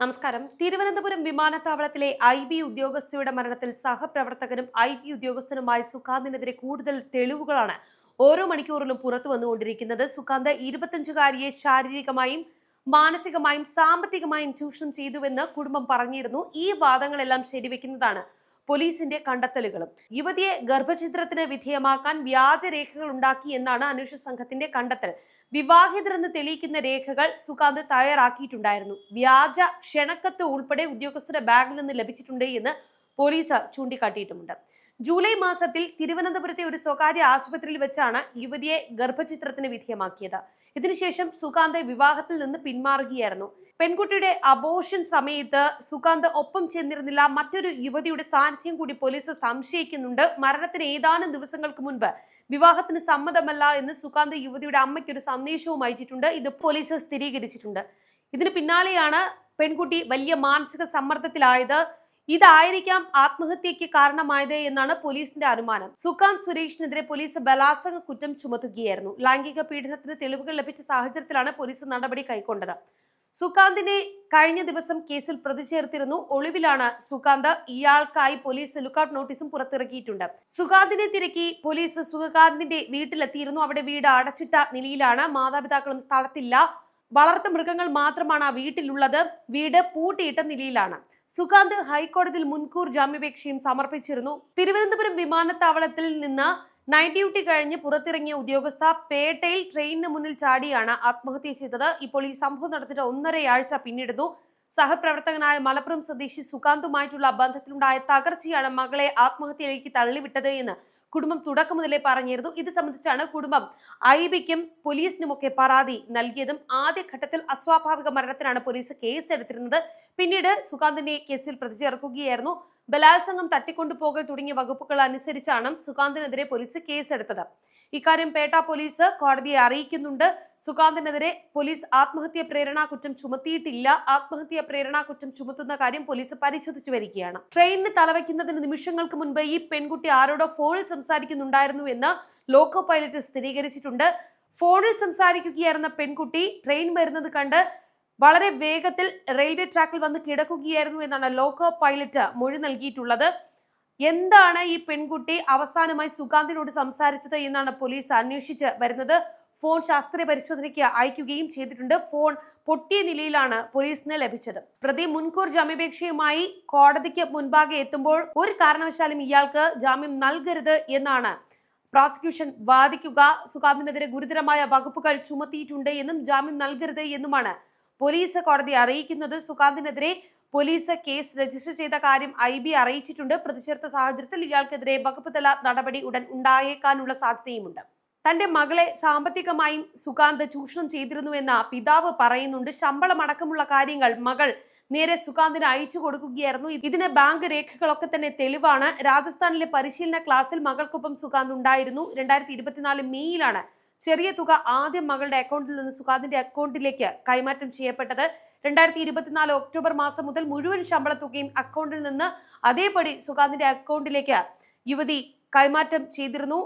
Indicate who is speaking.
Speaker 1: നമസ്കാരം. തിരുവനന്തപുരം വിമാനത്താവളത്തിലെ IB ഉദ്യോഗസ്ഥയുടെ മരണത്തിൽ സഹപ്രവർത്തകനും IB ഉദ്യോഗസ്ഥനുമായ സുകാന്തിനെതിരെ കൂടുതൽ തെളിവുകളാണ് ഓരോ മണിക്കൂറിലും പുറത്തു വന്നുകൊണ്ടിരിക്കുന്നത്. സുകാന്ത് 25-കാരിയെ ശാരീരികമായും മാനസികമായും സാമ്പത്തികമായും ചൂഷണം ചെയ്തുവെന്ന് കുടുംബം പറഞ്ഞിരുന്നു. ഈ വാദങ്ങളെല്ലാം ശരിവെക്കുന്നതാണ് പോലീസിന്റെ കണ്ടെത്തലുകളും. യുവതിയെ ഗർഭഛിദ്രത്തിന് വിധേയമാക്കാൻ വ്യാജരേഖകൾ ഉണ്ടാക്കി എന്നാണ് അന്വേഷണ സംഘത്തിന്റെ കണ്ടെത്തൽ. വിവാഹിതരെന്ന് തെളിയിക്കുന്ന രേഖകൾ സുകാന്ത് തയ്യാറാക്കിയിട്ടുണ്ടായിരുന്നു. വ്യാജ ക്ഷണക്കത്ത് ഉൾപ്പെടെ ഉദ്യോഗസ്ഥരുടെ ബാഗിൽ നിന്ന് ലഭിച്ചിട്ടുണ്ട് എന്ന് പോലീസ് ചൂണ്ടിക്കാട്ടിയിട്ടുമുണ്ട്. ജൂലൈ മാസത്തിൽ തിരുവനന്തപുരത്തെ ഒരു സ്വകാര്യ ആശുപത്രിയിൽ വെച്ചാണ് യുവതിയെ ഗർഭചിത്രത്തിന് വിധേയമാക്കിയത്. ഇതിനുശേഷം സുകാന്ത് വിവാഹത്തിൽ നിന്ന് പിന്മാറുകയായിരുന്നു. പെൺകുട്ടിയുടെ അബോർഷൻ സമയത്ത് സുകാന്ത് ഒപ്പം ചെന്നിരുന്നില്ല. മറ്റൊരു യുവതിയുടെ സാന്നിധ്യം കൂടി പോലീസ് സംശയിക്കുന്നുണ്ട്. മരണത്തിന് ഏതാനും ദിവസങ്ങൾക്ക് മുൻപ് വിവാഹത്തിന് സമ്മതമല്ല എന്ന് സുകാന്ത് യുവതിയുടെ അമ്മയ്ക്ക് ഒരു സന്ദേശവും അയച്ചിട്ടുണ്ട്. ഇത് പോലീസ് സ്ഥിരീകരിച്ചിട്ടുണ്ട്. ഇതിന് പിന്നാലെയാണ് പെൺകുട്ടി വലിയ മാനസിക സമ്മർദ്ദത്തിലായത്. ഇതായിരിക്കാം ആത്മഹത്യക്ക് കാരണമായത് എന്നാണ് പോലീസിന്റെ അനുമാനം. സുകാന്ത് സുരേഷിനെതിരെ പോലീസ് ബലാത്സംഗ കുറ്റം ചുമത്തുകയായിരുന്നു. ലൈംഗിക പീഡനത്തിന് തെളിവുകൾ ലഭിച്ച സാഹചര്യത്തിലാണ് പോലീസ് നടപടി കൈക്കൊണ്ടത്. സുകാന്തിനെ കഴിഞ്ഞ ദിവസം കേസിൽ പ്രതി ചേർത്തിരുന്നു. ഒളിവിലാണ് സുകാന്ത്. ഇയാൾക്കായി പോലീസ് ലുക്കൌട്ട് നോട്ടീസും പുറത്തിറക്കിയിട്ടുണ്ട്. സുകാന്തിനെ തിരക്കി പോലീസ് സുകാന്തിന്റെ വീട്ടിലെത്തിയിരുന്നു. അവിടെ വീട് അടച്ചിട്ട നിലയിലാണ്. മാതാപിതാക്കളും സ്ഥലത്തില്ല. വളർത്തു മൃഗങ്ങൾ മാത്രമാണ് ആ വീട്ടിലുള്ളത്. വീട് പൂട്ടിയിട്ട നിലയിലാണ്. സുകാന്ത് ഹൈക്കോടതിയിൽ മുൻകൂർ ജാമ്യാപേക്ഷയും സമർപ്പിച്ചിരുന്നു. തിരുവനന്തപുരം വിമാനത്താവളത്തിൽ നിന്ന് നൈറ്റ് ഡ്യൂട്ടി കഴിഞ്ഞ് പുറത്തിറങ്ങിയ ഉദ്യോഗസ്ഥ പേട്ടയിൽ ട്രെയിനിന് മുന്നിൽ ചാടിയാണ് ആത്മഹത്യ ചെയ്തത്. ഇപ്പോൾ ഈ സംഭവം നടന്നിട്ട് 1.5 ആഴ്ച പിന്നിടുന്നു. സഹപ്രവർത്തകനായ മലപ്പുറം സ്വദേശി സുകാന്തുമായിട്ടുള്ള ബന്ധത്തിലുണ്ടായ തകർച്ചയാണ് മകളെ ആത്മഹത്യയിലേക്ക് തള്ളിവിട്ടത് എന്ന് കുടുംബം തുടക്കം മുതലേ പറഞ്ഞിരുന്നു. ഇത് സംബന്ധിച്ചാണ് കുടുംബം IBക്കും പോലീസിനുമൊക്കെ പരാതി നൽകിയതും. ആദ്യഘട്ടത്തിൽ അസ്വാഭാവിക മരണത്തിനാണ് പോലീസ് കേസ് എടുത്തിരുന്നത്. പിന്നീട് സുകാന്തിനെ കേസിൽ പ്രതി ചേർക്കുകയായിരുന്നു. ബലാത്സംഗം, തട്ടിക്കൊണ്ടുപോകൽ തുടങ്ങിയ വകുപ്പുകൾ അനുസരിച്ചാണ് സുകാന്തിനെതിരെ പോലീസ് കേസെടുത്തത്. ഇക്കാര്യം പേട്ട പോലീസ് കോടതിയെ അറിയിക്കുന്നുണ്ട്. സുകാന്തിനെതിരെ പോലീസ് ആത്മഹത്യ പ്രേരണാ കുറ്റം ചുമത്തിയിട്ടില്ല. ആത്മഹത്യ പ്രേരണാ കുറ്റം ചുമത്തുന്ന കാര്യം പോലീസ് പരിശോധിച്ചു വരികയാണ്. ട്രെയിനിന് തലവയ്ക്കുന്നതിന് നിമിഷങ്ങൾക്ക് മുൻപ് ഈ പെൺകുട്ടി ആരോടോ ഫോണിൽ സംസാരിക്കുന്നുണ്ടായിരുന്നു എന്ന് ലോക്കോ പൈലറ്റ് സ്ഥിരീകരിച്ചിട്ടുണ്ട്. ഫോണിൽ സംസാരിക്കുകയായിരുന്ന പെൺകുട്ടി ട്രെയിൻ വരുന്നത് കണ്ട് വളരെ വേഗത്തിൽ റെയിൽവേ ട്രാക്കിൽ വന്ന് കിടക്കുകയായിരുന്നു എന്നാണ് ലോക്കോ പൈലറ്റ് മൊഴി നൽകിയിട്ടുള്ളത്. എന്താണ് ഈ പെൺകുട്ടി അവസാനമായി സുകാന്തിനോട് സംസാരിച്ചത് എന്നാണ് പോലീസ് അന്വേഷിച്ച് വരുന്നത്. ഫോൺ ശാസ്ത്രീയ പരിശോധനയ്ക്ക് അയക്കുകയും ചെയ്തിട്ടുണ്ട്. ഫോൺ പൊട്ടിയ നിലയിലാണ് പോലീസിന് ലഭിച്ചത്. പ്രതി മുൻകൂർ ജാമ്യാപേക്ഷയുമായി കോടതിക്ക് മുൻപാകെ എത്തുമ്പോൾ ഒരു കാരണവശാലും ഇയാൾക്ക് ജാമ്യം നൽകരുത് എന്നാണ് പ്രോസിക്യൂഷൻ വാദിക്കുക. സുകാന്തിനെതിരെ ഗുരുതരമായ വകുപ്പുകൾ ചുമത്തിയിട്ടുണ്ട് എന്നും ജാമ്യം നൽകരുത് എന്നുമാണ് പോലീസ് കോടതിയെ അറിയിക്കുന്നത്. സുകാന്തിനെതിരെ പോലീസ് കേസ് രജിസ്റ്റർ ചെയ്ത കാര്യം IB അറിയിച്ചിട്ടുണ്ട്. പ്രതിചേർത്ത സാഹചര്യത്തിൽ ഇയാൾക്കെതിരെ വകുപ്പ് തല നടപടി ഉടൻ ഉണ്ടായേക്കാനുള്ള സാധ്യതയുമുണ്ട്. തന്റെ മകളെ സാമ്പത്തികമായും സുകാന്ത് ചൂഷണം ചെയ്തിരുന്നുവെന്ന പിതാവ് പറയുന്നുണ്ട്. ശമ്പളം അടക്കമുള്ള കാര്യങ്ങൾ മകൾ നേരെ സുകാന്തിന് അയച്ചു കൊടുക്കുകയായിരുന്നു. ഇതിന് ബാങ്ക് രേഖകളൊക്കെ തന്നെ തെളിവാണ്. രാജസ്ഥാനിലെ പരിശീലന ക്ലാസ്സിൽ മകൾക്കൊപ്പം സുകാന്ത് ഉണ്ടായിരുന്നു. 2024 മെയ്യിലാണ് ചെറിയ തുക ആദ്യം മകളുടെ അക്കൗണ്ടിൽ നിന്ന് സുകാന്തിന്റെ അക്കൗണ്ടിലേക്ക് കൈമാറ്റം ചെയ്യപ്പെട്ടത്. 2024 ഒക്ടോബർ മാസം മുതൽ മുഴുവൻ ശമ്പള തുകയും അക്കൗണ്ടിൽ നിന്ന് അതേപടി സുകാന്തിന്റെ അക്കൗണ്ടിലേക്ക് യുവതി കൈമാറ്റം ചെയ്തിരുന്നു.